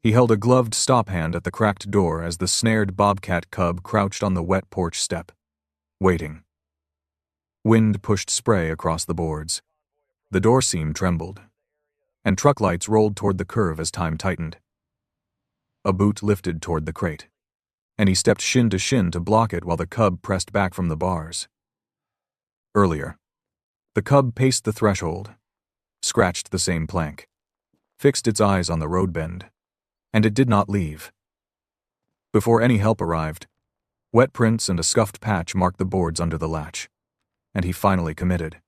He held a gloved stop hand at the cracked door as the snared Bobcat Cub crouched on the wet porch step, waiting. Wind pushed spray across the boards. The door seam trembled, and truck lights rolled toward the curve as time tightened. A boot lifted toward the crate, and he stepped shin to shin to block it while the cub pressed back from the bars. Earlier, the cub paced the threshold, scratched the same plank, fixed its eyes on the road bend, and it did not leave. Before any help arrived, wet prints and a scuffed patch marked the boards under the latch, and he finally committed.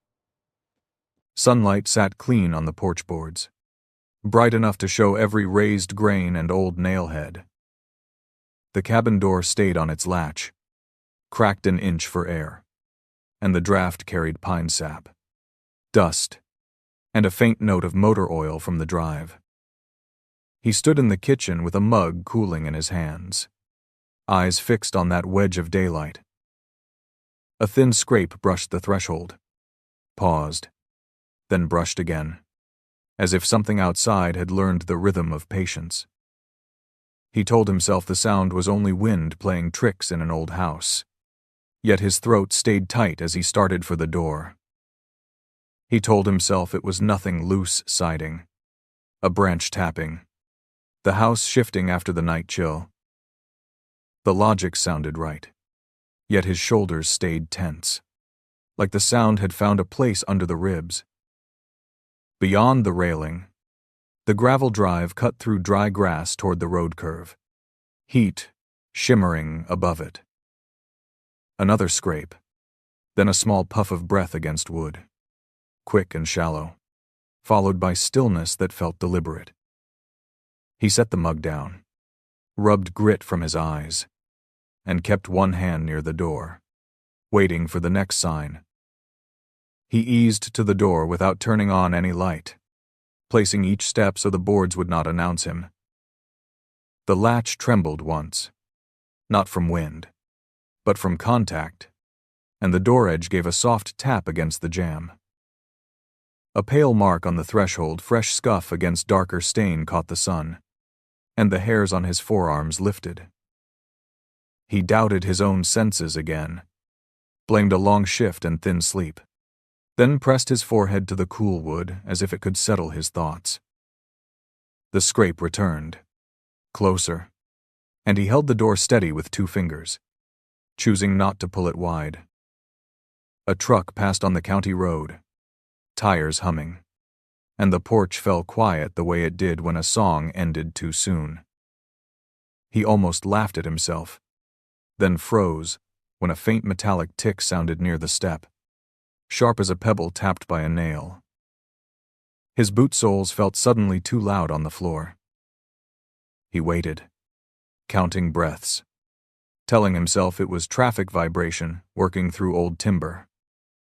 Sunlight sat clean on the porch boards, bright enough to show every raised grain and old nail head. The cabin door stayed on its latch, cracked an inch for air, and the draft carried pine sap, dust, and a faint note of motor oil from the drive. He stood in the kitchen with a mug cooling in his hands, eyes fixed on that wedge of daylight. A thin scrape brushed the threshold, paused, then brushed again, as if something outside had learned the rhythm of patience. He told himself the sound was only wind playing tricks in an old house, yet his throat stayed tight as he started for the door. He told himself it was nothing loose siding, a branch tapping, the house shifting after the night chill. The logic sounded right, yet his shoulders stayed tense, like the sound had found a place under the ribs. Beyond the railing, the gravel drive cut through dry grass toward the road curve, heat shimmering above it. Another scrape, then a small puff of breath against wood, quick and shallow, followed by stillness that felt deliberate. He set the mug down, rubbed grit from his eyes, and kept one hand near the door, waiting for the next sign. He eased to the door without turning on any light, placing each step so the boards would not announce him. The latch trembled once, not from wind, but from contact, and the door edge gave a soft tap against the jamb. A pale mark on the threshold, fresh scuff against darker stain, caught the sun, and the hairs on his forearms lifted. He doubted his own senses again, blamed a long shift and thin sleep, then pressed his forehead to the cool wood as if it could settle his thoughts. The scrape returned, closer, and he held the door steady with 2 fingers, choosing not to pull it wide. A truck passed on the county road, tires humming, and the porch fell quiet the way it did when a song ended too soon. He almost laughed at himself, then froze when a faint metallic tick sounded near the step, sharp as a pebble tapped by a nail. His boot soles felt suddenly too loud on the floor. He waited, counting breaths, telling himself it was traffic vibration working through old timber,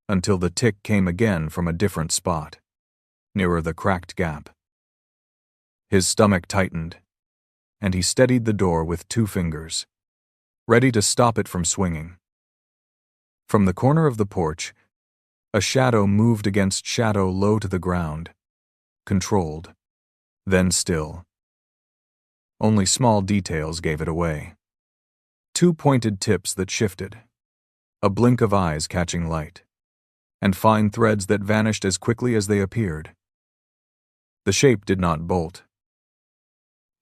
until the tick came again from a different spot, nearer the cracked gap. His stomach tightened, and he steadied the door with 2 fingers, ready to stop it from swinging. From the corner of the porch, a shadow moved against shadow low to the ground, controlled, then still. Only small details gave it away. 2 pointed tips that shifted, a blink of eyes catching light, and fine threads that vanished as quickly as they appeared. The shape did not bolt.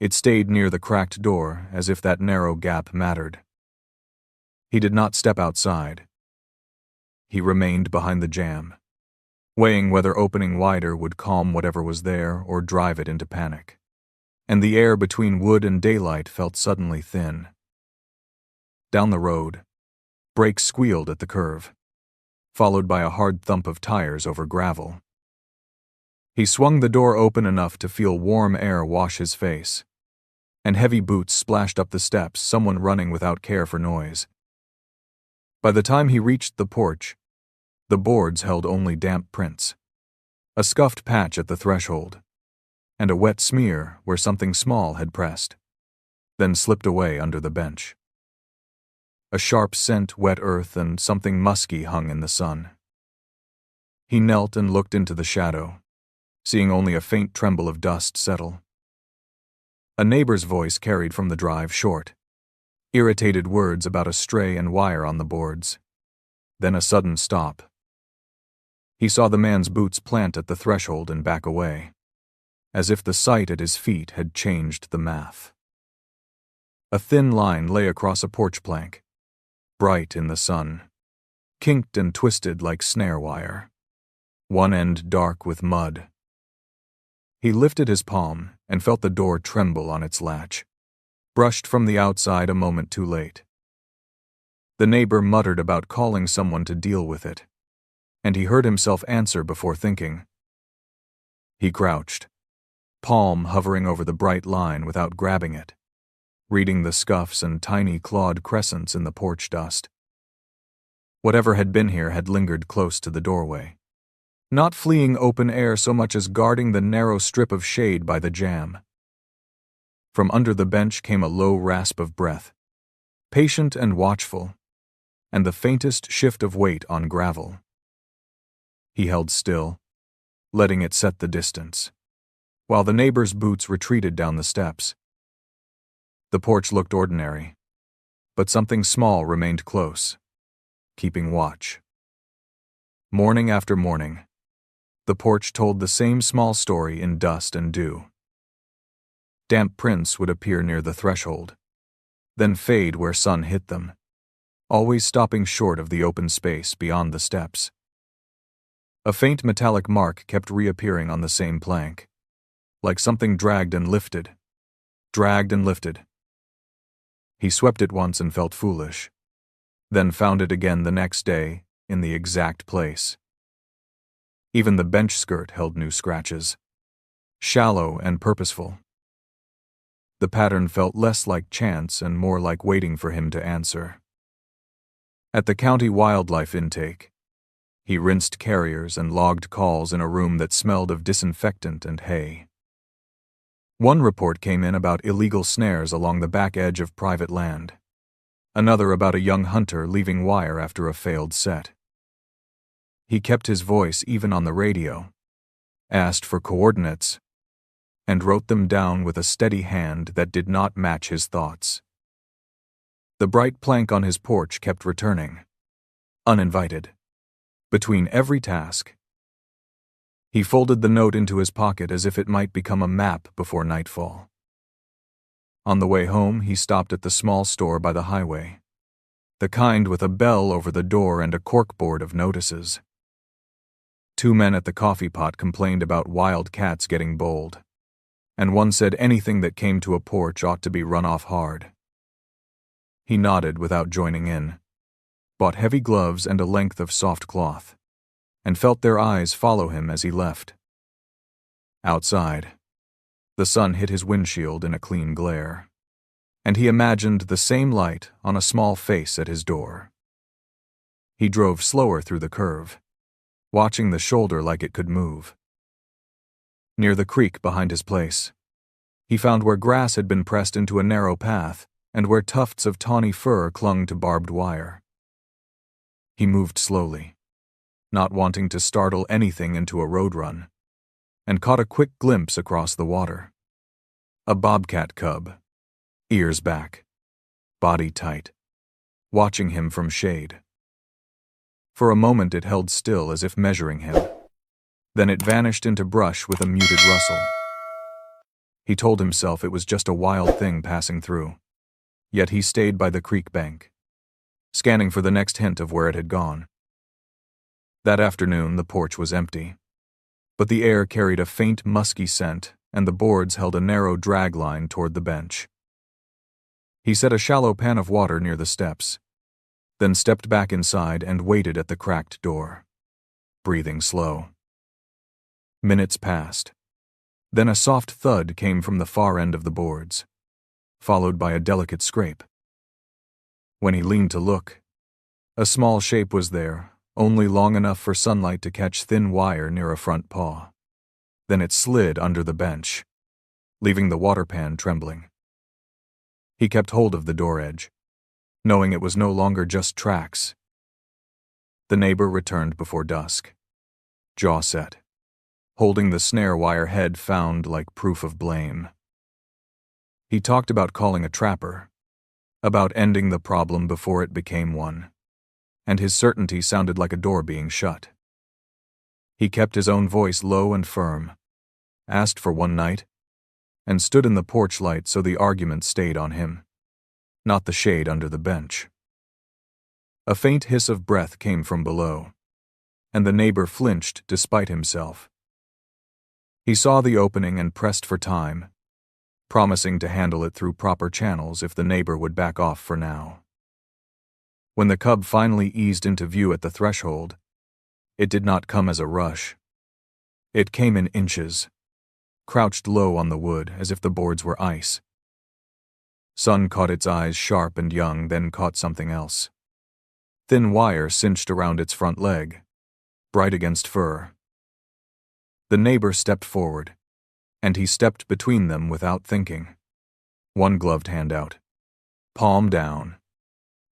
It stayed near the cracked door as if that narrow gap mattered. He did not step outside. He remained behind the jamb, weighing whether opening wider would calm whatever was there or drive it into panic. And the air between wood and daylight felt suddenly thin. Down the road, brakes squealed at the curve, followed by a hard thump of tires over gravel. He swung the door open enough to feel warm air wash his face, and heavy boots splashed up the steps, someone running without care for noise. By the time he reached the porch, the boards held only damp prints, a scuffed patch at the threshold, and a wet smear where something small had pressed, then slipped away under the bench. A sharp scent, wet earth, and something musky hung in the sun. He knelt and looked into the shadow, seeing only a faint tremble of dust settle. A neighbor's voice carried from the drive short. Irritated words about a stray and wire on the boards. Then a sudden stop. He saw the man's boots plant at the threshold and back away, as if the sight at his feet had changed the math. A thin line lay across a porch plank, bright in the sun, kinked and twisted like snare wire, one end dark with mud. He lifted his palm and felt the door tremble on its latch, brushed from the outside a moment too late. The neighbor muttered about calling someone to deal with it, and he heard himself answer before thinking. He crouched, palm hovering over the bright line without grabbing it, reading the scuffs and tiny clawed crescents in the porch dust. Whatever had been here had lingered close to the doorway, not fleeing open air so much as guarding the narrow strip of shade by the jamb. From under the bench came a low rasp of breath, patient and watchful, and the faintest shift of weight on gravel. He held still, letting it set the distance, while the neighbor's boots retreated down the steps. The porch looked ordinary, but something small remained close, keeping watch. Morning after morning, the porch told the same small story in dust and dew. Damp prints would appear near the threshold, then fade where sun hit them, always stopping short of the open space beyond the steps. A faint metallic mark kept reappearing on the same plank, like something dragged and lifted, dragged and lifted. He swept it once and felt foolish, then found it again the next day in the exact place. Even the bench skirt held new scratches, shallow and purposeful. The pattern felt less like chance and more like waiting for him to answer. At the county wildlife intake, he rinsed carriers and logged calls in a room that smelled of disinfectant and hay. One report came in about illegal snares along the back edge of private land, another about a young hunter leaving wire after a failed set. He kept his voice even on the radio, asked for coordinates, and wrote them down with a steady hand that did not match his thoughts. The bright plank on his porch kept returning, uninvited, between every task. He folded the note into his pocket as if it might become a map before nightfall. On the way home, he stopped at the small store by the highway, the kind with a bell over the door and a corkboard of notices. 2 men at the coffee pot complained about wild cats getting bold, and one said anything that came to a porch ought to be run off hard. He nodded without joining in, bought heavy gloves and a length of soft cloth, and felt their eyes follow him as he left. Outside, the sun hit his windshield in a clean glare, and he imagined the same light on a small face at his door. He drove slower through the curve, watching the shoulder like it could move. Near the creek behind his place, he found where grass had been pressed into a narrow path and where tufts of tawny fur clung to barbed wire. He moved slowly, not wanting to startle anything into a road run, and caught a quick glimpse across the water. A bobcat cub, ears back, body tight, watching him from shade. For a moment it held still as if measuring him. Then it vanished into brush with a muted rustle. He told himself it was just a wild thing passing through, yet he stayed by the creek bank, scanning for the next hint of where it had gone. That afternoon the porch was empty, but the air carried a faint musky scent and the boards held a narrow drag line toward the bench. He set a shallow pan of water near the steps, then stepped back inside and waited at the cracked door, breathing slow. Minutes passed. Then a soft thud came from the far end of the boards, followed by a delicate scrape. When he leaned to look, a small shape was there, only long enough for sunlight to catch thin wire near a front paw. Then it slid under the bench, leaving the water pan trembling. He kept hold of the door edge, knowing it was no longer just tracks. The neighbor returned before dusk, jaw set, holding the snare wire head found like proof of blame. He talked about calling a trapper, about ending the problem before it became one, and his certainty sounded like a door being shut. He kept his own voice low and firm, asked for one night, and stood in the porch light so the argument stayed on him, not the shade under the bench. A faint hiss of breath came from below, and the neighbor flinched despite himself. He saw the opening and pressed for time, promising to handle it through proper channels if the neighbor would back off for now. When the cub finally eased into view at the threshold, it did not come as a rush. It came in inches, crouched low on the wood as if the boards were ice. Sun caught its eyes sharp and young, then caught something else. Thin wire cinched around its front leg, bright against fur. The neighbor stepped forward, and he stepped between them without thinking, one gloved hand out, palm down,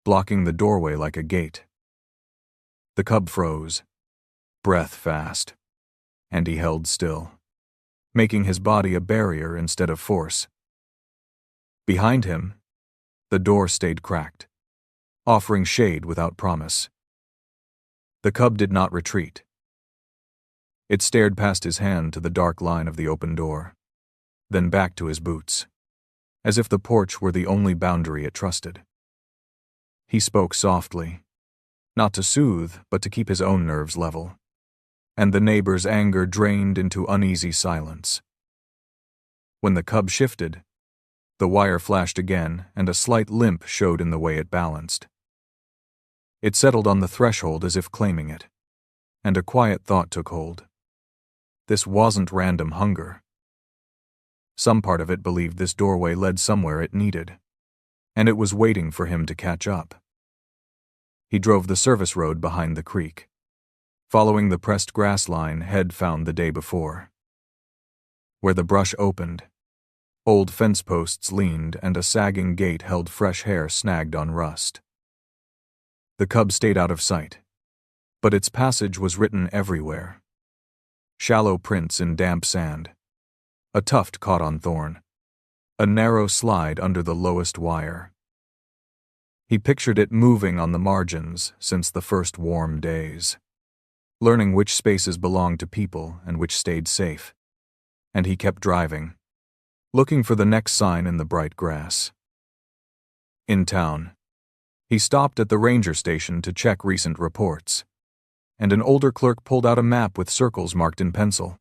blocking the doorway like a gate. The cub froze, breath fast, and he held still, making his body a barrier instead of force. Behind him, the door stayed cracked, offering shade without promise. The cub did not retreat. It stared past his hand to the dark line of the open door, then back to his boots, as if the porch were the only boundary it trusted. He spoke softly, not to soothe, but to keep his own nerves level, and the neighbor's anger drained into uneasy silence. When the cub shifted, the wire flashed again, and a slight limp showed in the way it balanced. It settled on the threshold as if claiming it, and a quiet thought took hold. This wasn't random hunger. Some part of it believed this doorway led somewhere it needed, and it was waiting for him to catch up. He drove the service road behind the creek, following the pressed grass line Head found the day before. Where the brush opened, old fence posts leaned and a sagging gate held fresh hair snagged on rust. The cub stayed out of sight, but its passage was written everywhere. Shallow prints in damp sand, a tuft caught on thorn, a narrow slide under the lowest wire. He pictured it moving on the margins since the first warm days, learning which spaces belonged to people and which stayed safe. And he kept driving, looking for the next sign in the bright grass. In town, he stopped at the ranger station to check recent reports, and an older clerk pulled out a map with circles marked in pencil.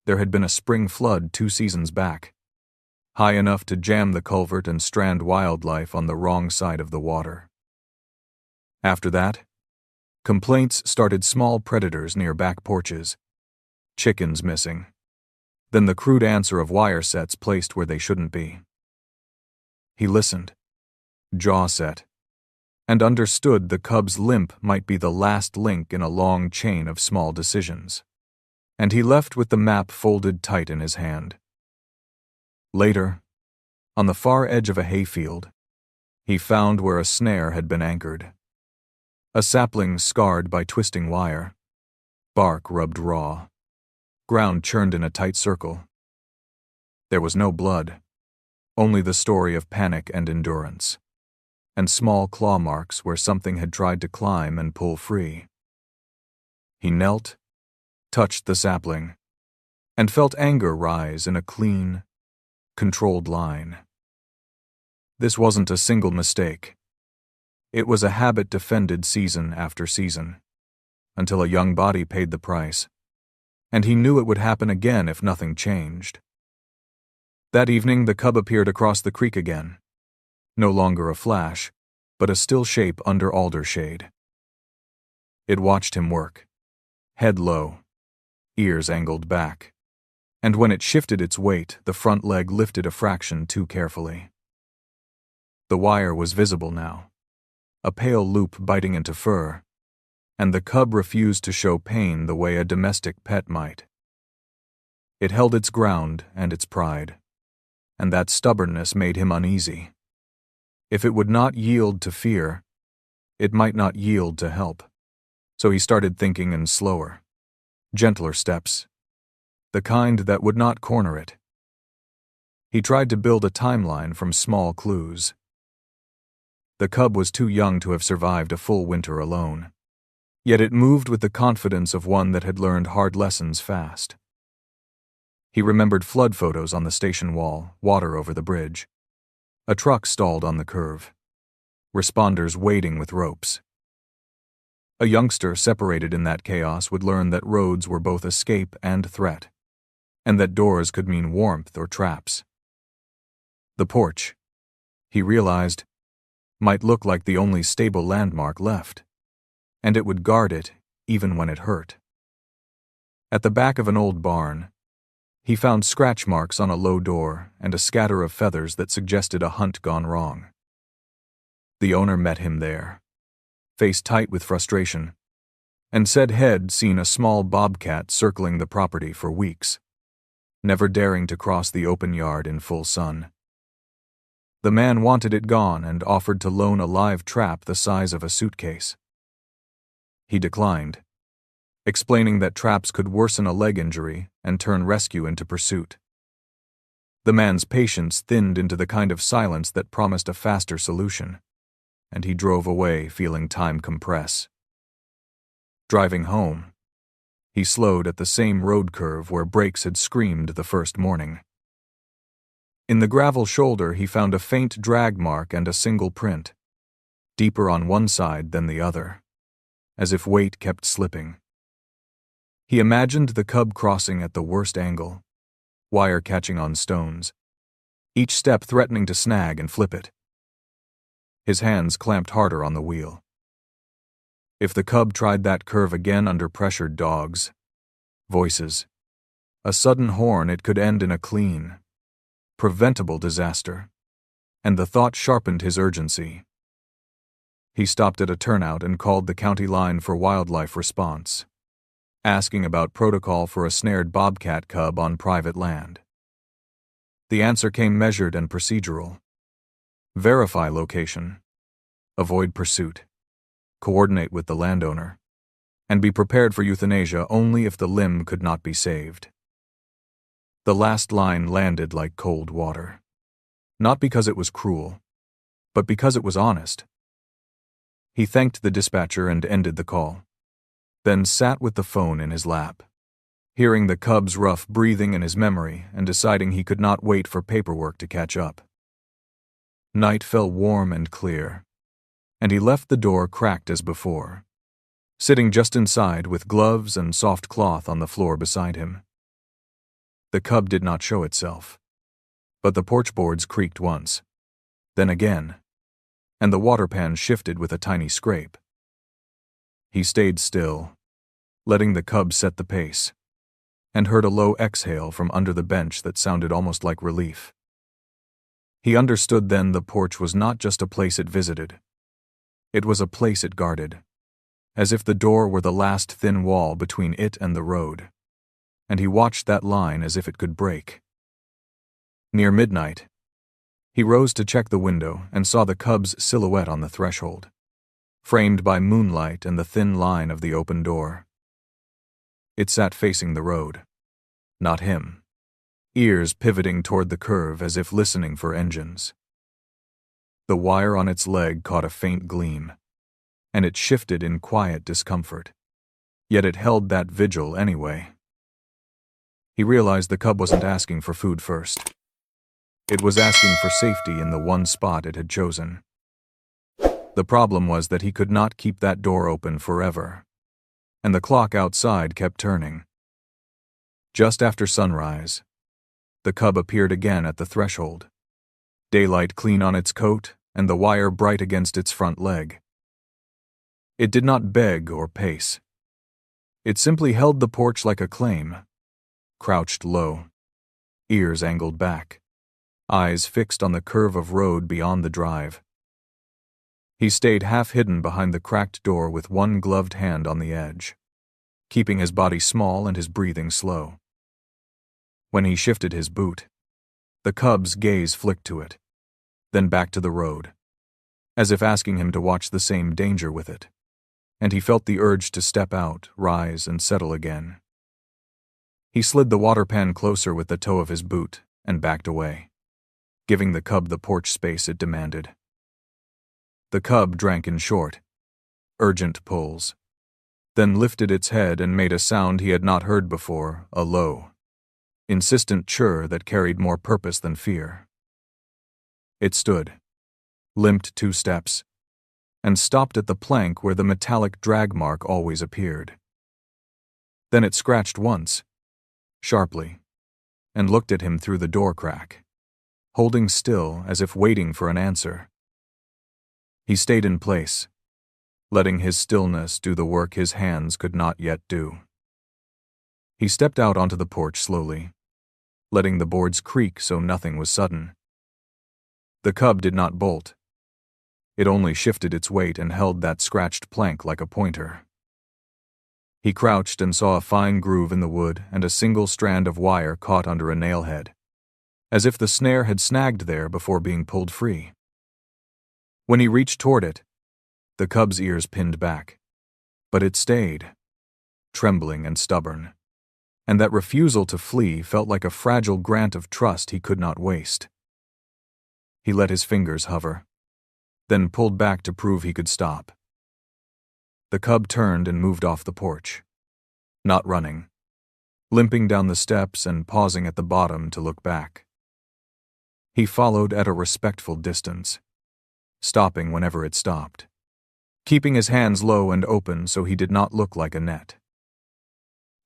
There had been a spring flood 2 seasons back, high enough to jam the culvert and strand wildlife on the wrong side of the water. After that, complaints started: small predators near back porches, chickens missing, then the crude answer of wire sets placed where they shouldn't be. He listened, jaw set, and understood the cub's limp might be the last link in a long chain of small decisions, and he left with the map folded tight in his hand. Later, on the far edge of a hayfield, he found where a snare had been anchored. A sapling scarred by twisting wire, bark rubbed raw, ground churned in a tight circle. There was no blood, only the story of panic and endurance, and small claw marks where something had tried to climb and pull free. He knelt, touched the sapling, and felt anger rise in a clean, controlled line. This wasn't a single mistake. It was a habit defended season after season, until a young body paid the price, and he knew it would happen again if nothing changed. That evening the cub appeared across the creek again, no longer a flash, but a still shape under alder shade. It watched him work, head low, ears angled back, and when it shifted its weight, the front leg lifted a fraction too carefully. The wire was visible now, a pale loop biting into fur, and the cub refused to show pain the way a domestic pet might. It held its ground and its pride, and that stubbornness made him uneasy. If it would not yield to fear, it might not yield to help. So he started thinking in slower, gentler steps, the kind that would not corner it. He tried to build a timeline from small clues. The cub was too young to have survived a full winter alone. Yet it moved with the confidence of one that had learned hard lessons fast. He remembered flood photos on the station wall, water over the bridge. A truck stalled on the curve. Responders waiting with ropes. A youngster separated in that chaos would learn that roads were both escape and threat, and that doors could mean warmth or traps. The porch, he realized, might look like the only stable landmark left, and it would guard it even when it hurt. At the back of an old barn, he found scratch marks on a low door and a scatter of feathers that suggested a hunt gone wrong. The owner met him there, face tight with frustration, and said he'd seen a small bobcat circling the property for weeks, never daring to cross the open yard in full sun. The man wanted it gone and offered to loan a live trap the size of a suitcase. He declined, explaining that traps could worsen a leg injury and turn rescue into pursuit. The man's patience thinned into the kind of silence that promised a faster solution, and he drove away feeling time compress. Driving home, he slowed at the same road curve where brakes had screamed the first morning. In the gravel shoulder he found a faint drag mark and a single print, deeper on one side than the other, as if weight kept slipping. He imagined the cub crossing at the worst angle, wire catching on stones, each step threatening to snag and flip it. His hands clamped harder on the wheel. If the cub tried that curve again under pressured dogs, voices, a sudden horn, it could end in a clean, preventable disaster, and the thought sharpened his urgency. He stopped at a turnout and called the county line for wildlife response, asking about protocol for a snared bobcat cub on private land. The answer came measured and procedural. Verify location, avoid pursuit, coordinate with the landowner, and be prepared for euthanasia only if the limb could not be saved. The last line landed like cold water, not because it was cruel, but because it was honest. He thanked the dispatcher and ended the call, then sat with the phone in his lap, hearing the cub's rough breathing in his memory and deciding he could not wait for paperwork to catch up. Night fell warm and clear, and he left the door cracked as before, sitting just inside with gloves and soft cloth on the floor beside him. The cub did not show itself, but the porch boards creaked once, then again, and the water pan shifted with a tiny scrape. He stayed still, letting the cub set the pace, and heard a low exhale from under the bench that sounded almost like relief. He understood then the porch was not just a place it visited. It was a place it guarded, as if the door were the last thin wall between it and the road, and he watched that line as if it could break. Near midnight, he rose to check the window and saw the cub's silhouette on the threshold, framed by moonlight and the thin line of the open door. It sat facing the road, not him, ears pivoting toward the curve as if listening for engines. The wire on its leg caught a faint gleam, and it shifted in quiet discomfort, yet it held that vigil anyway. He realized the cub wasn't asking for food first. It was asking for safety in the one spot it had chosen. The problem was that he could not keep that door open forever, and the clock outside kept turning. Just after sunrise, the cub appeared again at the threshold, daylight clean on its coat and the wire bright against its front leg. It did not beg or pace. It simply held the porch like a claim, crouched low, ears angled back, eyes fixed on the curve of road beyond the drive. He stayed half hidden behind the cracked door with one gloved hand on the edge, keeping his body small and his breathing slow. When he shifted his boot, the cub's gaze flicked to it, then back to the road, as if asking him to watch the same danger with it, and he felt the urge to step out, rise, and settle again. He slid the water pan closer with the toe of his boot and backed away. giving the cub the porch space it demanded. The cub drank in short, urgent pulls, then lifted its head and made a sound he had not heard before, a low, insistent churr that carried more purpose than fear. It stood, limped 2 steps, and stopped at the plank where the metallic drag mark always appeared. Then it scratched once, sharply, and looked at him through the door crack, holding still as if waiting for an answer. He stayed in place, letting his stillness do the work his hands could not yet do. He stepped out onto the porch slowly, letting the boards creak so nothing was sudden. The cub did not bolt. It only shifted its weight and held that scratched plank like a pointer. He crouched and saw a fine groove in the wood and a single strand of wire caught under a nail head, as if the snare had snagged there before being pulled free. When he reached toward it, the cub's ears pinned back, but it stayed, trembling and stubborn, and that refusal to flee felt like a fragile grant of trust he could not waste. He let his fingers hover, then pulled back to prove he could stop. The cub turned and moved off the porch, not running, limping down the steps and pausing at the bottom to look back. He followed at a respectful distance, stopping whenever it stopped, keeping his hands low and open so he did not look like a net.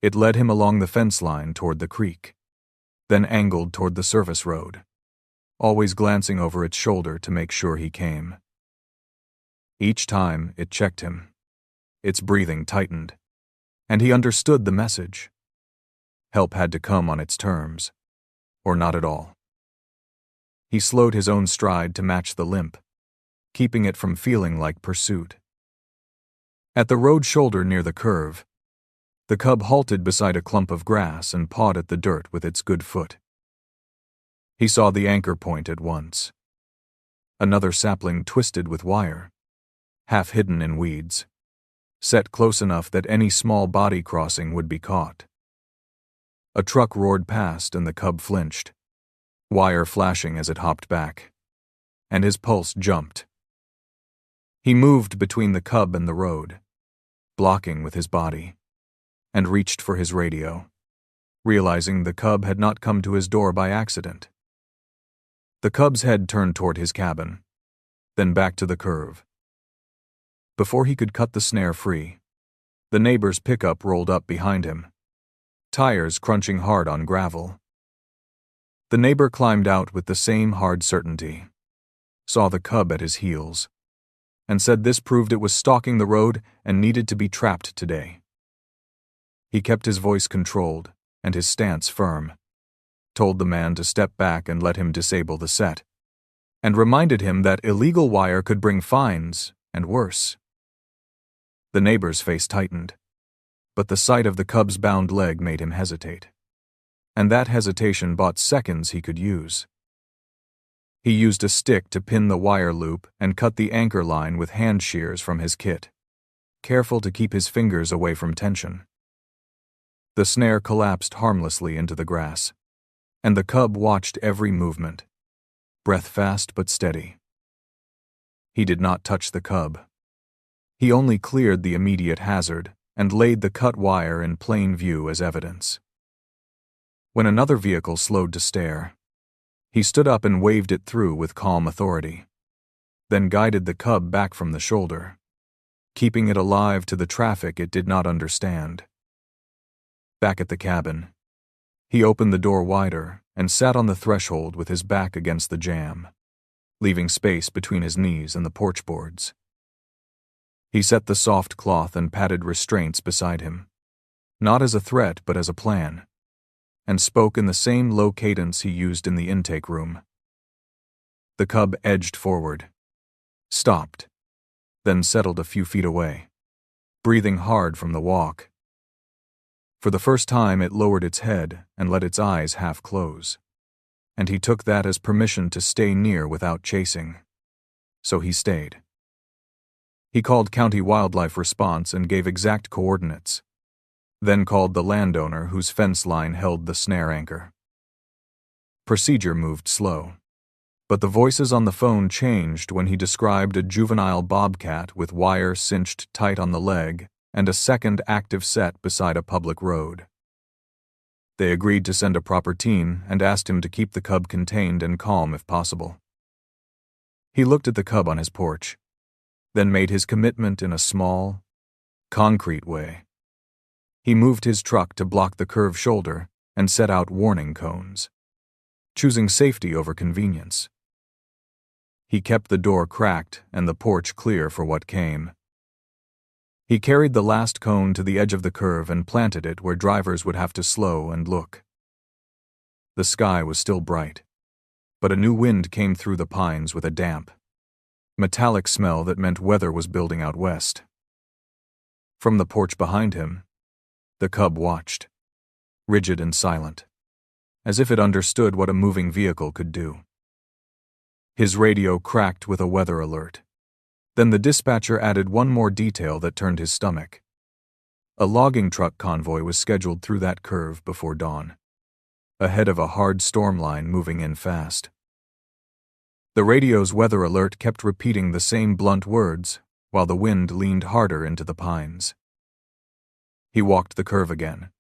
It led him along the fence line toward the creek, then angled toward the service road, always glancing over its shoulder to make sure he came. Each time it checked him. Its breathing tightened, and he understood the message. Help had to come on its terms, or not at all. He slowed his own stride to match the limp, keeping it from feeling like pursuit. At the road shoulder near the curve, the cub halted beside a clump of grass and pawed at the dirt with its good foot. He saw the anchor point at once. Another sapling twisted with wire, half hidden in weeds, set close enough that any small body crossing would be caught. A truck roared past and the cub flinched, wire flashing as it hopped back, and his pulse jumped. He moved between the cub and the road, blocking with his body, and reached for his radio, realizing the cub had not come to his door by accident. The cub's head turned toward his cabin, then back to the curve. Before he could cut the snare free, the neighbor's pickup rolled up behind him, tires crunching hard on gravel. The neighbor climbed out with the same hard certainty, saw the cub at his heels, and said this proved it was stalking the road and needed to be trapped today. He kept his voice controlled and his stance firm, told the man to step back and let him disable the set, and reminded him that illegal wire could bring fines and worse. The neighbor's face tightened, but the sight of the cub's bound leg made him hesitate, and that hesitation bought seconds he could use. He used a stick to pin the wire loop and cut the anchor line with hand shears from his kit, careful to keep his fingers away from tension. The snare collapsed harmlessly into the grass, and the cub watched every movement, breath fast but steady. He did not touch the cub. He only cleared the immediate hazard and laid the cut wire in plain view as evidence. When another vehicle slowed to stare, he stood up and waved it through with calm authority, then guided the cub back from the shoulder, keeping it alive to the traffic it did not understand. Back at the cabin, he opened the door wider and sat on the threshold with his back against the jamb, leaving space between his knees and the porch boards. He set the soft cloth and padded restraints beside him, not as a threat but as a plan, and spoke in the same low cadence he used in the intake room. The cub edged forward, stopped, then settled a few feet away, breathing hard from the walk. For the first time it lowered its head and let its eyes half close, and he took that as permission to stay near without chasing. So he stayed. He called County Wildlife Response and gave exact coordinates, then called the landowner whose fence line held the snare anchor. Procedure moved slow. But the voices on the phone changed when he described a juvenile bobcat with wire cinched tight on the leg and a second active set beside a public road. They agreed to send a proper team and asked him to keep the cub contained and calm if possible. He looked at the cub on his porch, then made his commitment in a small, concrete way. He moved his truck to block the curved shoulder and set out warning cones, choosing safety over convenience. He kept the door cracked and the porch clear for what came. He carried the last cone to the edge of the curve and planted it where drivers would have to slow and look. The sky was still bright, but a new wind came through the pines with a damp, metallic smell that meant weather was building out west. From the porch behind him, the cub watched, rigid and silent, as if it understood what a moving vehicle could do. His radio cracked with a weather alert. Then the dispatcher added one more detail that turned his stomach. A logging truck convoy was scheduled through that curve before dawn, ahead of a hard storm line moving in fast. The radio's weather alert kept repeating the same blunt words while the wind leaned harder into the pines. He walked the curve again,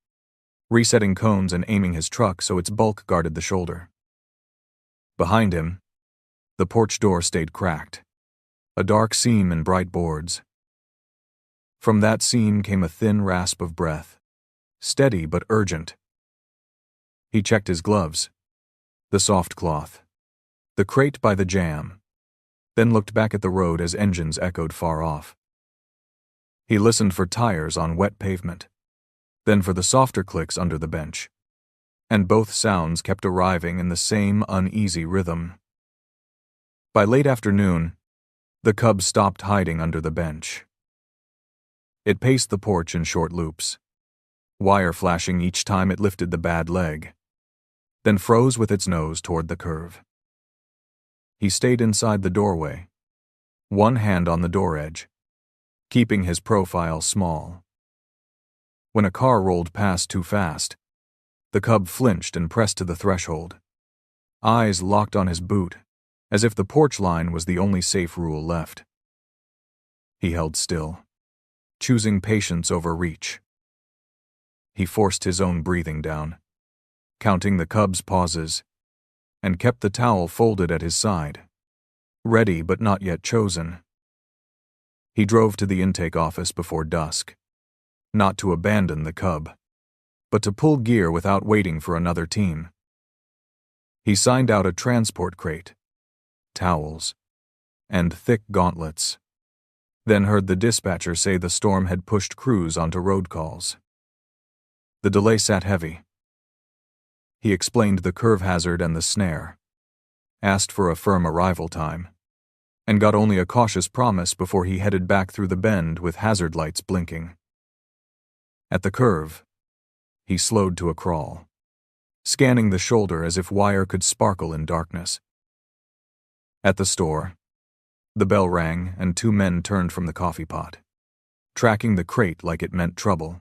resetting cones and aiming his truck so its bulk guarded the shoulder. Behind him, the porch door stayed cracked, a dark seam in bright boards. From that seam came a thin rasp of breath, steady but urgent. He checked his gloves, the soft cloth, the crate by the jam, then looked back at the road as engines echoed far off. He listened for tires on wet pavement, then for the softer clicks under the bench, and both sounds kept arriving in the same uneasy rhythm. By late afternoon, the cub stopped hiding under the bench. It paced the porch in short loops, wire flashing each time it lifted the bad leg, then froze with its nose toward the curve. He stayed inside the doorway, one hand on the door edge, keeping his profile small. When a car rolled past too fast, the cub flinched and pressed to the threshold, eyes locked on his boot, as if the porch line was the only safe rule left. He held still, choosing patience over reach. He forced his own breathing down, counting the cub's pauses, and kept the towel folded at his side, ready but not yet chosen. He drove to the intake office before dusk, not to abandon the cub, but to pull gear without waiting for another team. He signed out a transport crate, towels, and thick gauntlets, then heard the dispatcher say the storm had pushed crews onto road calls. The delay sat heavy. He explained the curve hazard and the snare, asked for a firm arrival time, and got only a cautious promise before he headed back through the bend with hazard lights blinking. At the curve, he slowed to a crawl, scanning the shoulder as if wire could sparkle in darkness. At the store, the bell rang and two men turned from the coffee pot, tracking the crate like it meant trouble.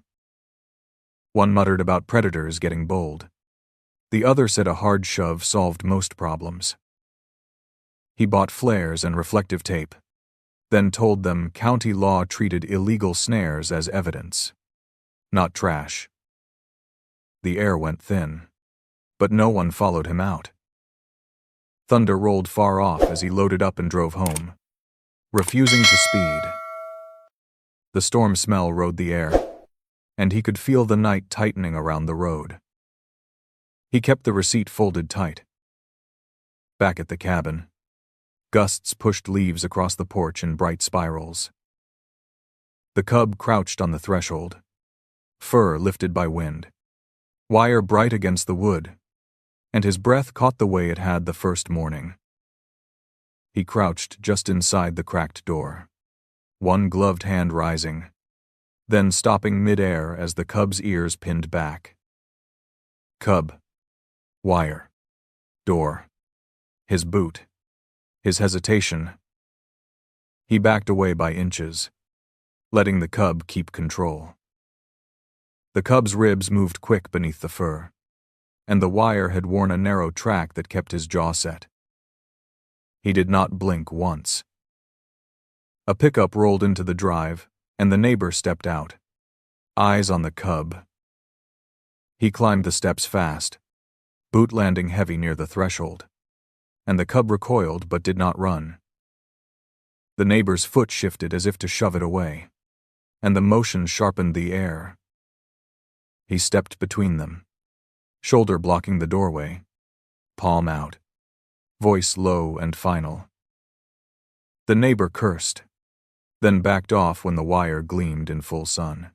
One muttered about predators getting bold. The other said a hard shove solved most problems. He bought flares and reflective tape, then told them county law treated illegal snares as evidence, not trash. The air went thin, but no one followed him out. Thunder rolled far off as he loaded up and drove home, refusing to speed. The storm smell rode the air, and he could feel the night tightening around the road. He kept the receipt folded tight. Back at the cabin, gusts pushed leaves across the porch in bright spirals. The cub crouched on the threshold, fur lifted by wind, wire bright against the wood, and his breath caught the way it had the first morning. He crouched just inside the cracked door, one gloved hand rising, then stopping mid-air as the cub's ears pinned back. Cub, wire, door, his boot, his hesitation. He backed away by inches, letting the cub keep control. The cub's ribs moved quick beneath the fur, and the wire had worn a narrow track that kept his jaw set. He did not blink once. A pickup rolled into the drive, and the neighbor stepped out, eyes on the cub. He climbed the steps fast, boot landing heavy near the threshold, and the cub recoiled but did not run. The neighbor's foot shifted as if to shove it away, and the motion sharpened the air. He stepped between them, shoulder blocking the doorway, palm out, voice low and final. The neighbor cursed, then backed off when the wire gleamed in full sun.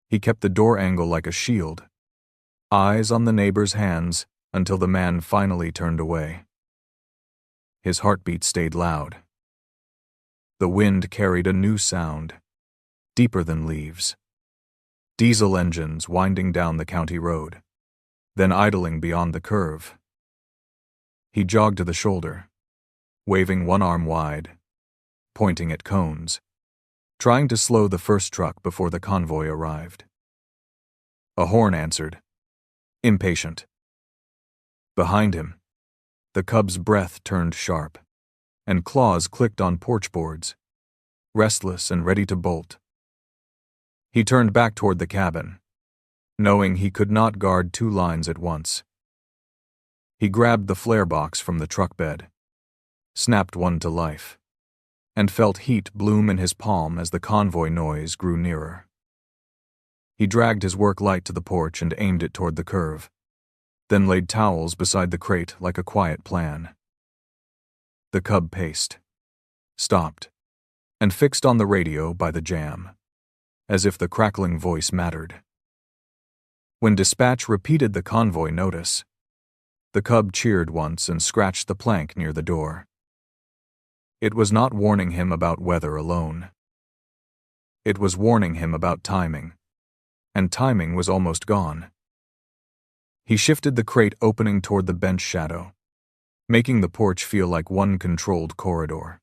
He kept the door angle like a shield, eyes on the neighbor's hands until the man finally turned away. His heartbeat stayed loud. The wind carried a new sound, deeper than leaves. Diesel engines winding down the county road, then idling beyond the curve. He jogged to the shoulder, waving one arm wide, pointing at cones, trying to slow the first truck before the convoy arrived. A horn answered, impatient. Behind him, the cub's breath turned sharp, and claws clicked on porch boards, restless and ready to bolt. He turned back toward the cabin, knowing he could not guard two lines at once. He grabbed the flare box from the truck bed, snapped one to life, and felt heat bloom in his palm as the convoy noise grew nearer. He dragged his work light to the porch and aimed it toward the curve, then laid towels beside the crate like a quiet plan. The cub paced, stopped, and fixed on the radio by the jam, as if the crackling voice mattered. When dispatch repeated the convoy notice, the cub cheered once and scratched the plank near the door. It was not warning him about weather alone. It was warning him about timing, and timing was almost gone. He shifted the crate opening toward the bench shadow, making the porch feel like one controlled corridor.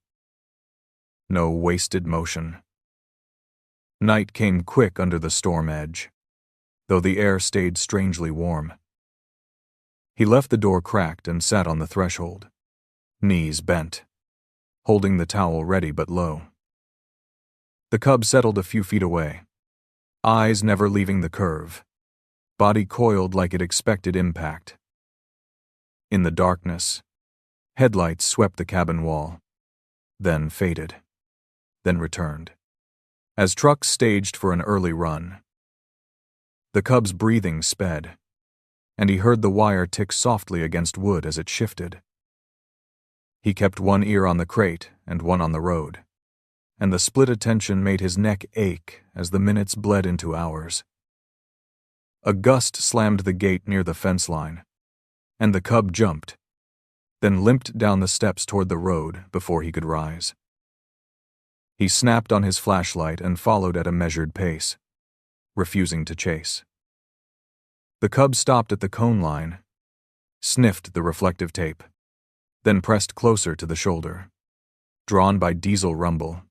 No wasted motion. Night came quick under the storm edge, though the air stayed strangely warm. He left the door cracked and sat on the threshold, knees bent, holding the towel ready but low. The cub settled a few feet away, eyes never leaving the curve, body coiled like it expected impact. In the darkness, headlights swept the cabin wall, then faded, then returned, as trucks staged for an early run. The cub's breathing sped, and he heard the wire tick softly against wood as it shifted. He kept one ear on the crate and one on the road, and the split attention made his neck ache as the minutes bled into hours. A gust slammed the gate near the fence line, and the cub jumped, then limped down the steps toward the road before he could rise. He snapped on his flashlight and followed at a measured pace, refusing to chase. The cub stopped at the cone line, sniffed the reflective tape, then pressed closer to the shoulder, drawn by diesel rumble.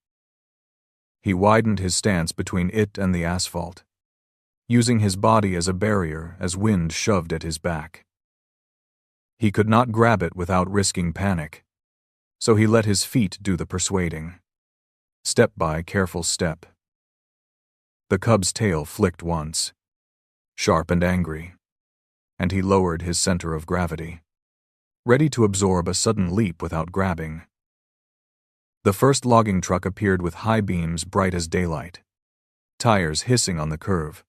He widened his stance between it and the asphalt, using his body as a barrier as wind shoved at his back. He could not grab it without risking panic, so he let his feet do the persuading, step by careful step. The cub's tail flicked once, sharp and angry, and he lowered his center of gravity, ready to absorb a sudden leap without grabbing. The first logging truck appeared with high beams bright as daylight, tires hissing on the curve.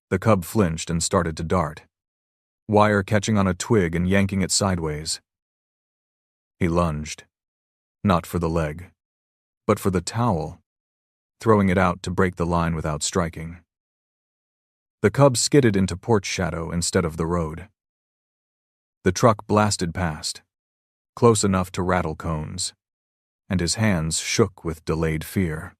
The cub flinched and started to dart, wire catching on a twig and yanking it sideways. He lunged, not for the leg, but for the towel, throwing it out to break the line without striking. The cub skidded into porch shadow instead of the road. The truck blasted past, close enough to rattle cones, and his hands shook with delayed fear.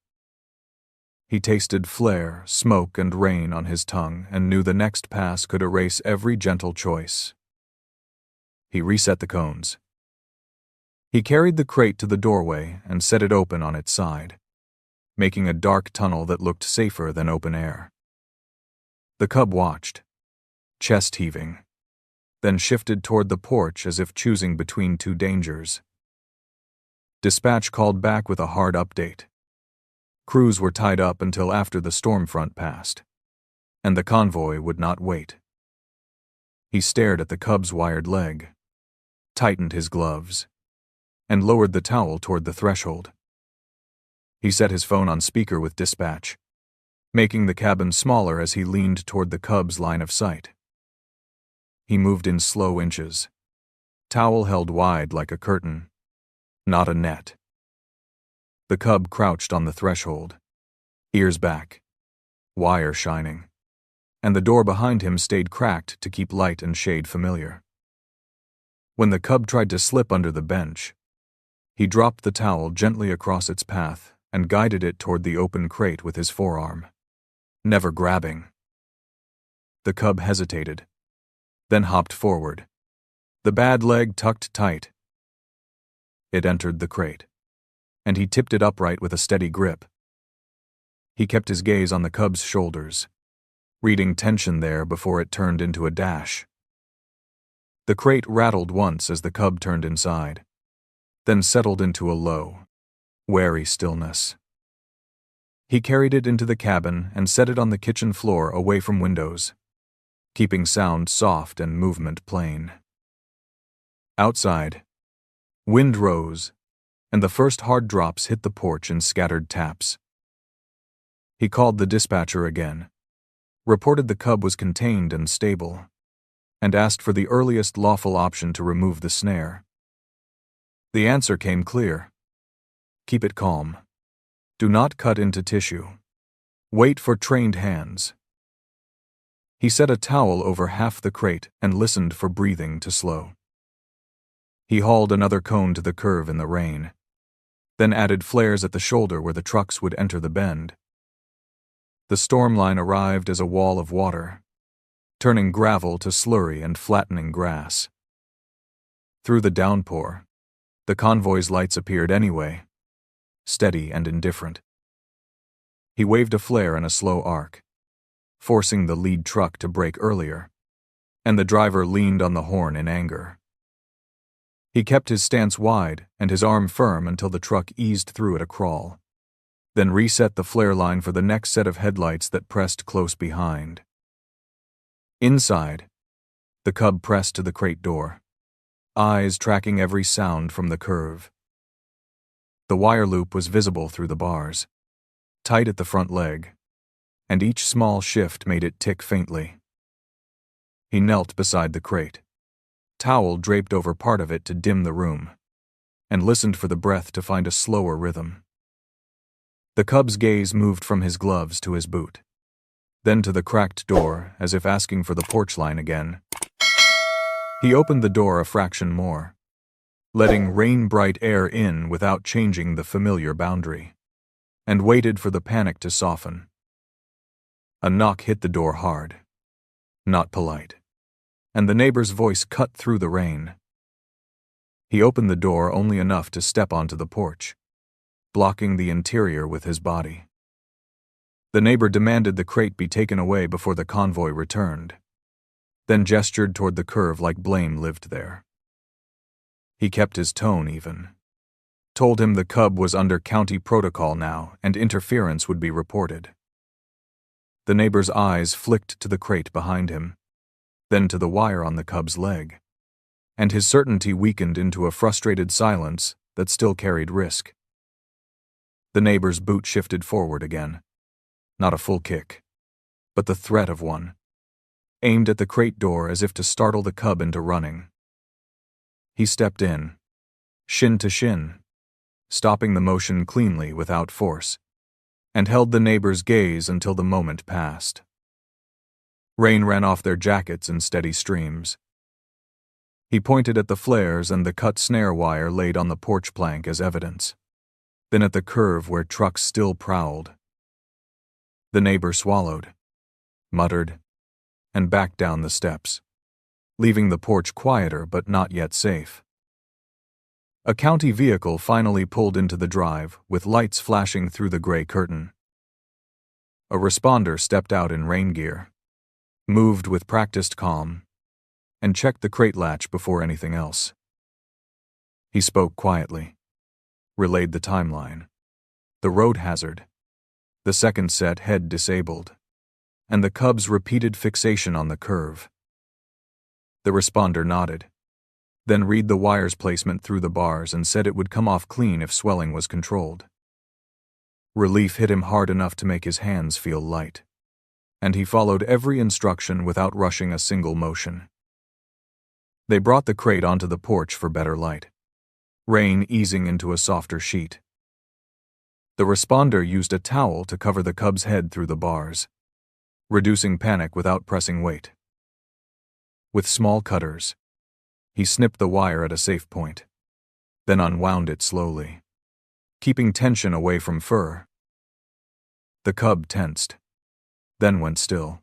He tasted flare, smoke, and rain on his tongue and knew the next pass could erase every gentle choice. He reset the cones. He carried the crate to the doorway and set it open on its side, making a dark tunnel that looked safer than open air. The cub watched, chest heaving, then shifted toward the porch as if choosing between two dangers. Dispatch called back with a hard update. Crews were tied up until after the storm front passed, and the convoy would not wait. He stared at the cub's wired leg, tightened his gloves, and lowered the towel toward the threshold. He set his phone on speaker with dispatch, making the cabin smaller as he leaned toward the cub's line of sight. He moved in slow inches, towel held wide like a curtain, not a net. The cub crouched on the threshold, ears back, wire shining, and the door behind him stayed cracked to keep light and shade familiar. When the cub tried to slip under the bench, he dropped the towel gently across its path and guided it toward the open crate with his forearm, never grabbing. The cub hesitated, then hopped forward, the bad leg tucked tight. It entered the crate, and he tipped it upright with a steady grip. He kept his gaze on the cub's shoulders, reading tension there before it turned into a dash. The crate rattled once as the cub turned inside, then settled into a low, wary stillness. He carried it into the cabin and set it on the kitchen floor away from windows, keeping sound soft and movement plain. Outside, wind rose, and the first hard drops hit the porch in scattered taps. He called the dispatcher again, reported the cub was contained and stable, and asked for the earliest lawful option to remove the snare. The answer came clear. Keep it calm. Do not cut into tissue. Wait for trained hands. He set a towel over half the crate and listened for breathing to slow. He hauled another cone to the curve in the rain, then added flares at the shoulder where the trucks would enter the bend. The storm line arrived as a wall of water, turning gravel to slurry and flattening grass. Through the downpour, the convoy's lights appeared anyway, steady and indifferent. He waved a flare in a slow arc, forcing the lead truck to brake earlier, and the driver leaned on the horn in anger. He kept his stance wide and his arm firm until the truck eased through at a crawl, then reset the flare line for the next set of headlights that pressed close behind. Inside, the cub pressed to the crate door, eyes tracking every sound from the curve. The wire loop was visible through the bars, tight at the front leg, and each small shift made it tick faintly. He knelt beside the crate, towel draped over part of it to dim the room, and listened for the breath to find a slower rhythm. The cub's gaze moved from his gloves to his boot, then to the cracked door as if asking for the porch line again. He opened the door a fraction more, letting rain-bright air in without changing the familiar boundary, and waited for the panic to soften. A knock hit the door hard, not polite, and the neighbor's voice cut through the rain. He opened the door only enough to step onto the porch, blocking the interior with his body. The neighbor demanded the crate be taken away before the convoy returned, then gestured toward the curve like blame lived there. He kept his tone even, told him the cub was under county protocol now and interference would be reported. The neighbor's eyes flicked to the crate behind him, then to the wire on the cub's leg, and his certainty weakened into a frustrated silence that still carried risk. The neighbor's boot shifted forward again, not a full kick, but the threat of one, aimed at the crate door as if to startle the cub into running. He stepped in, shin to shin, stopping the motion cleanly without force, and held the neighbor's gaze until the moment passed. Rain ran off their jackets in steady streams. He pointed at the flares and the cut snare wire laid on the porch plank as evidence, then at the curve where trucks still prowled. The neighbor swallowed, muttered, and backed down the steps, leaving the porch quieter but not yet safe. A county vehicle finally pulled into the drive with lights flashing through the gray curtain. A responder stepped out in rain gear, moved with practiced calm, and checked the crate latch before anything else. He spoke quietly, relayed the timeline, the road hazard, the second set head disabled, and the cub's repeated fixation on the curve. The responder nodded, then read the wire's placement through the bars and said it would come off clean if swelling was controlled. Relief hit him hard enough to make his hands feel light, and he followed every instruction without rushing a single motion. They brought the crate onto the porch for better light, rain easing into a softer sheet. The responder used a towel to cover the cub's head through the bars, reducing panic without pressing weight. With small cutters, he snipped the wire at a safe point, then unwound it slowly, keeping tension away from fur. The cub tensed, then went still,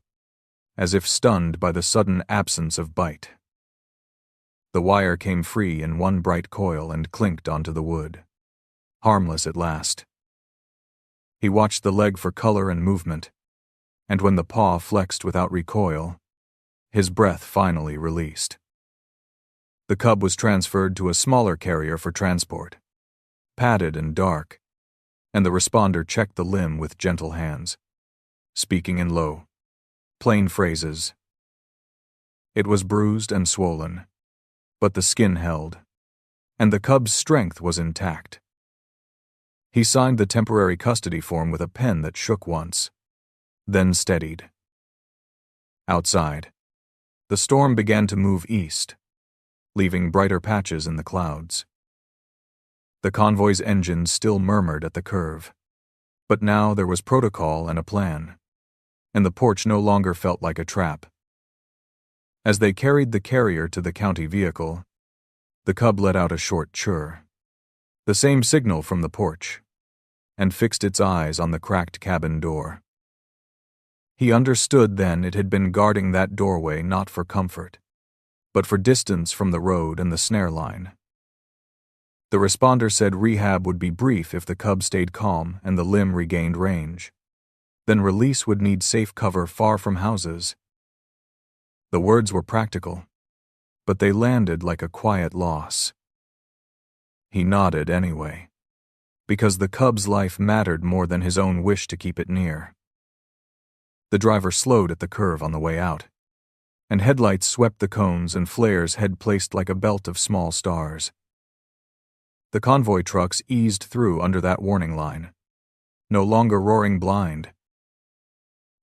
as if stunned by the sudden absence of bite. The wire came free in one bright coil and clinked onto the wood, harmless at last. He watched the leg for color and movement, and when the paw flexed without recoil, his breath finally released. The cub was transferred to a smaller carrier for transport, padded and dark, and the responder checked the limb with gentle hands, speaking in low, plain phrases. It was bruised and swollen, but the skin held, and the cub's strength was intact. He signed the temporary custody form with a pen that shook once, then steadied. Outside, the storm began to move east, leaving brighter patches in the clouds. The convoy's engines still murmured at the curve, but now there was protocol and a plan, and the porch no longer felt like a trap. As they carried the carrier to the county vehicle, the cub let out a short chirr, the same signal from the porch, and fixed its eyes on the cracked cabin door. He understood then it had been guarding that doorway not for comfort, but for distance from the road and the snare line. The responder said rehab would be brief if the cub stayed calm and the limb regained range. Then release would need safe cover far from houses. The words were practical, but they landed like a quiet loss. He nodded anyway, because the cub's life mattered more than his own wish to keep it near. The driver slowed at the curve on the way out, and headlights swept the cones and flares head placed like a belt of small stars. The convoy trucks eased through under that warning line, no longer roaring blind.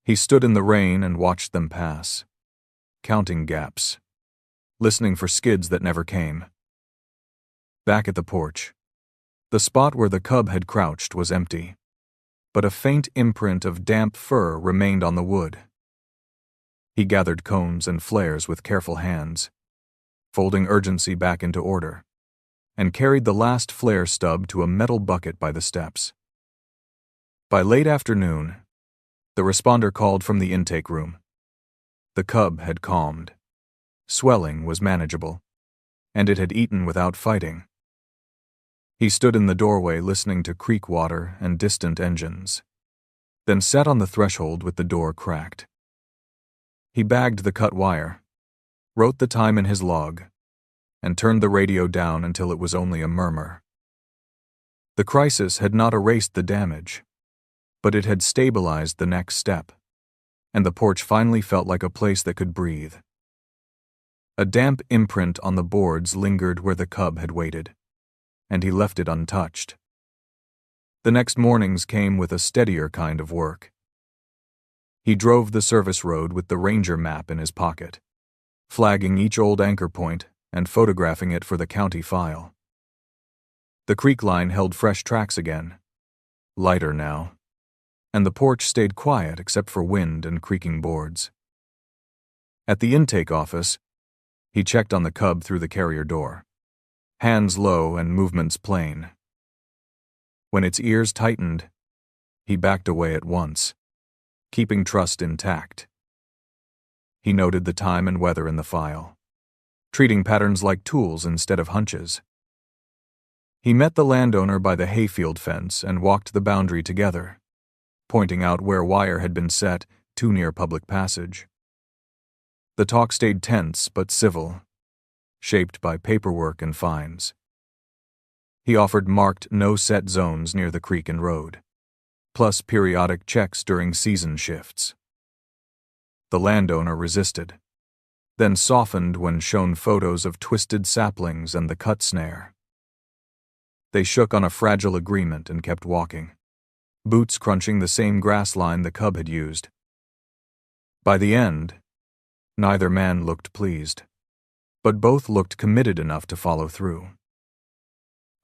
He stood in the rain and watched them pass, counting gaps, listening for skids that never came. Back at the porch, the spot where the cub had crouched was empty, but a faint imprint of damp fur remained on the wood. He gathered cones and flares with careful hands, folding urgency back into order, and carried the last flare stub to a metal bucket by the steps. By late afternoon, the responder called from the intake room. The cub had calmed. Swelling was manageable, and it had eaten without fighting. He stood in the doorway listening to creek water and distant engines, then sat on the threshold with the door cracked. He bagged the cut wire, wrote the time in his log, and turned the radio down until it was only a murmur. The crisis had not erased the damage, but it had stabilized the next step, and the porch finally felt like a place that could breathe. A damp imprint on the boards lingered where the cub had waited, and he left it untouched. The next mornings came with a steadier kind of work. He drove the service road with the ranger map in his pocket, flagging each old anchor point and photographing it for the county file. The creek line held fresh tracks again, lighter now, and the porch stayed quiet except for wind and creaking boards. At the intake office, he checked on the cub through the carrier door, hands low and movements plain. When its ears tightened, he backed away at once, keeping trust intact. He noted the time and weather in the file, treating patterns like tools instead of hunches. He met the landowner by the hayfield fence and walked the boundary together, pointing out where wire had been set too near public passage. The talk stayed tense but civil, shaped by paperwork and fines. He offered marked no-set zones near the creek and road, plus periodic checks during season shifts. The landowner resisted, then softened when shown photos of twisted saplings and the cut snare. They shook on a fragile agreement and kept walking, boots crunching the same grass line the cub had used. By the end, neither man looked pleased, but both looked committed enough to follow through.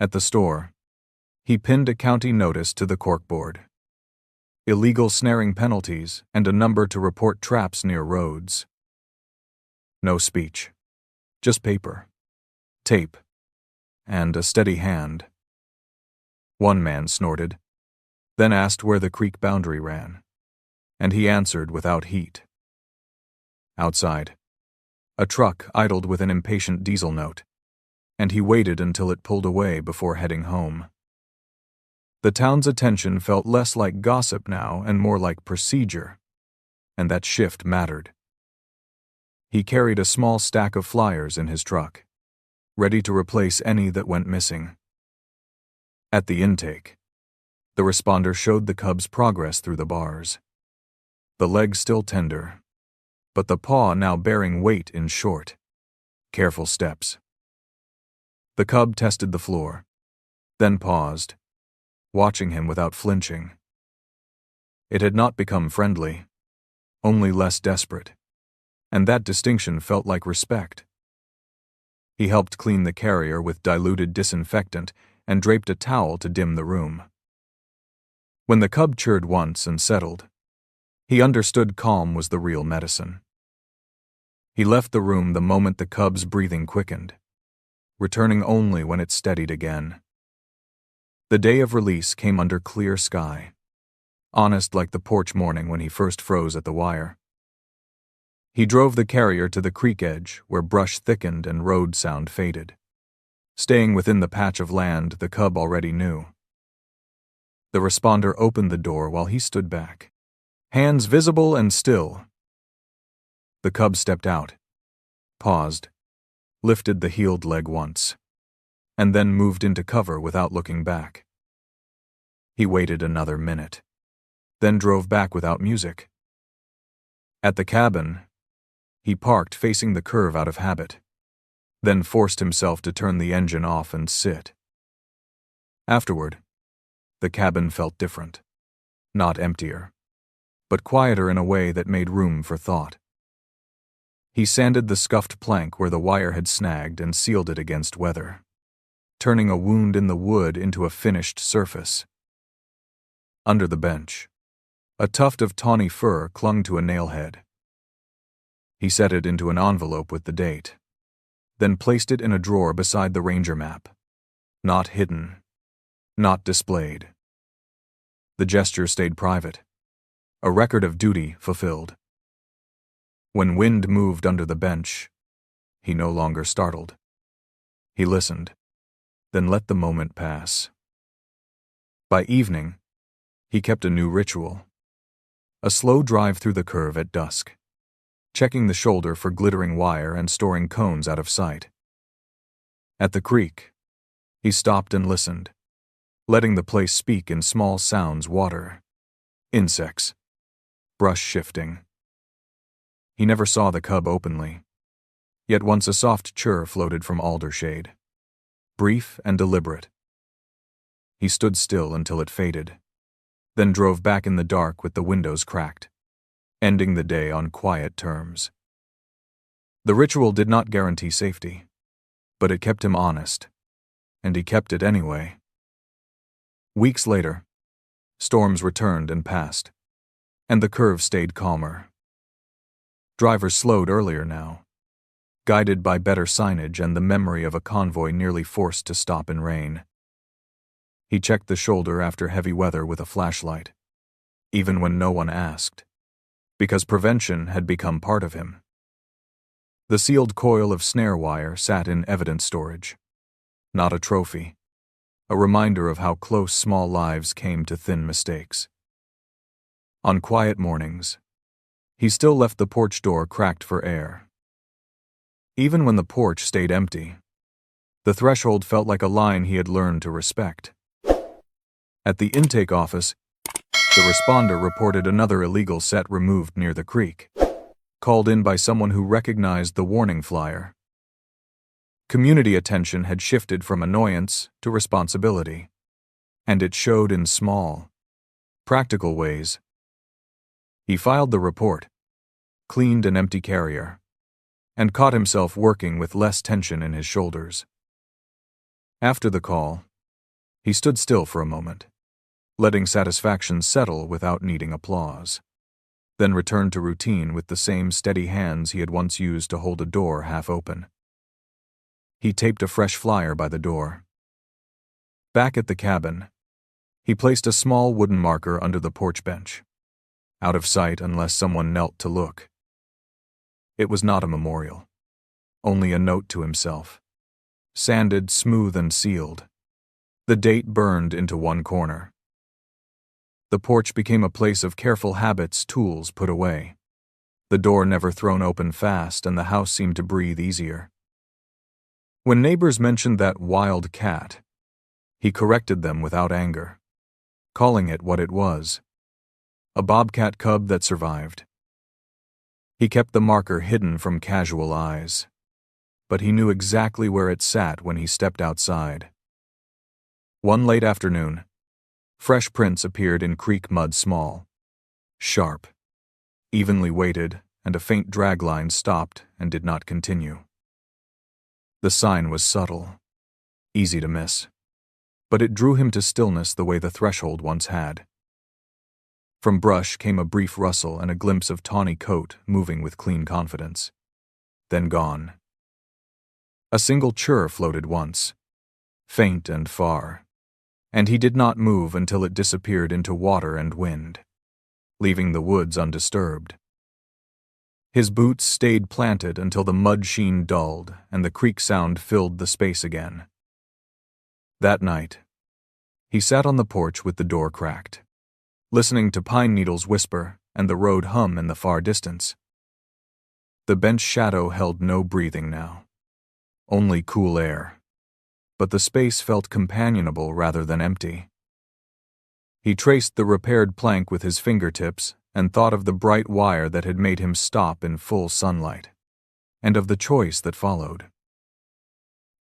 At the store, he pinned a county notice to the corkboard. Illegal snaring penalties and a number to report traps near roads. No speech, just paper, tape, and a steady hand. One man snorted, then asked where the creek boundary ran, and he answered without heat. Outside, a truck idled with an impatient diesel note, and he waited until it pulled away before heading home. The town's attention felt less like gossip now and more like procedure, and that shift mattered. He carried a small stack of flyers in his truck, ready to replace any that went missing. At the intake, the responder showed the cub's progress through the bars. The leg still tender, but the paw now bearing weight in short, careful steps. The cub tested the floor, then paused, watching him without flinching. It had not become friendly, only less desperate, and that distinction felt like respect. He helped clean the carrier with diluted disinfectant and draped a towel to dim the room. When the cub churred once and settled, he understood calm was the real medicine. He left the room the moment the cub's breathing quickened, returning only when it steadied again. The day of release came under clear sky, honest like the porch morning when he first froze at the wire. He drove the carrier to the creek edge where brush thickened and road sound faded, staying within the patch of land the cub already knew. The responder opened the door while he stood back, hands visible and still. The cub stepped out, paused, lifted the healed leg once, and then moved into cover without looking back. He waited another minute, then drove back without music. At the cabin, he parked facing the curve out of habit, then forced himself to turn the engine off and sit. Afterward, the cabin felt different, not emptier, but quieter in a way that made room for thought. He sanded the scuffed plank where the wire had snagged and sealed it against weather, turning a wound in the wood into a finished surface. Under the bench, a tuft of tawny fur clung to a nailhead. He set it into an envelope with the date, then placed it in a drawer beside the ranger map, not hidden, not displayed. The gesture stayed private, a record of duty fulfilled. When wind moved under the bench, he no longer startled. He listened, then let the moment pass. By evening, he kept a new ritual, a slow drive through the curve at dusk, checking the shoulder for glittering wire and storing cones out of sight. At the creek, he stopped and listened, letting the place speak in small sounds: water, insects, brush shifting. He never saw the cub openly, yet once a soft chirr floated from alder shade, brief and deliberate. He stood still until it faded, then drove back in the dark with the windows cracked, ending the day on quiet terms. The ritual did not guarantee safety, but it kept him honest, and he kept it anyway. Weeks later, storms returned and passed, and the curve stayed calmer. Drivers slowed earlier now, guided by better signage and the memory of a convoy nearly forced to stop in rain. He checked the shoulder after heavy weather with a flashlight, even when no one asked, because prevention had become part of him. The sealed coil of snare wire sat in evidence storage, not a trophy, a reminder of how close small lives came to thin mistakes. On quiet mornings, He still left the porch door cracked for air. Even when the porch stayed empty, the threshold felt like a line he had learned to respect. At the intake office, the responder reported another illegal set removed near the creek, called in by someone who recognized the warning flyer. Community attention had shifted from annoyance to responsibility, and it showed in small, practical ways. He filed the report, cleaned an empty carrier, and caught himself working with less tension in his shoulders. After the call, he stood still for a moment, letting satisfaction settle without needing applause, then returned to routine with the same steady hands he had once used to hold a door half open. He taped a fresh flyer by the door. Back at the cabin, he placed a small wooden marker under the porch bench, out of sight unless someone knelt to look. It was not a memorial, only a note to himself, sanded, smooth, and sealed. The date burned into one corner. The porch became a place of careful habits, tools put away. The door never thrown open fast, and the house seemed to breathe easier. When neighbors mentioned that wild cat, he corrected them without anger, calling it what it was: a bobcat cub that survived. He kept the marker hidden from casual eyes, but he knew exactly where it sat when he stepped outside. One late afternoon, fresh prints appeared in creek mud, small, sharp, evenly weighted, and a faint drag line stopped and did not continue. The sign was subtle, easy to miss, but it drew him to stillness the way the threshold once had. From brush came a brief rustle and a glimpse of tawny coat moving with clean confidence, then gone. A single chirr floated once, faint and far, and he did not move until it disappeared into water and wind, leaving the woods undisturbed. His boots stayed planted until the mud sheen dulled and the creek sound filled the space again. That night, he sat on the porch with the door cracked, listening to pine needles whisper and the road hum in the far distance. The bench shadow held no breathing now, only cool air, but the space felt companionable rather than empty. He traced the repaired plank with his fingertips and thought of the bright wire that had made him stop in full sunlight, and of the choice that followed.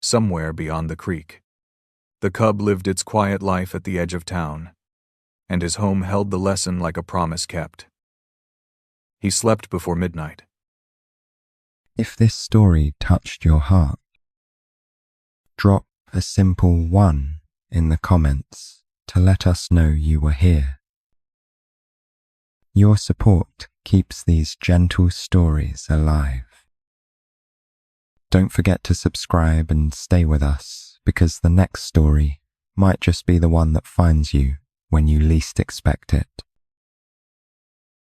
Somewhere beyond the creek, the cub lived its quiet life at the edge of town, and his home held the lesson like a promise kept. He slept before midnight. If this story touched your heart, drop a simple 1 in the comments to let us know you were here. Your support keeps these gentle stories alive. Don't forget to subscribe and stay with us, because the next story might just be the one that finds you when you least expect it.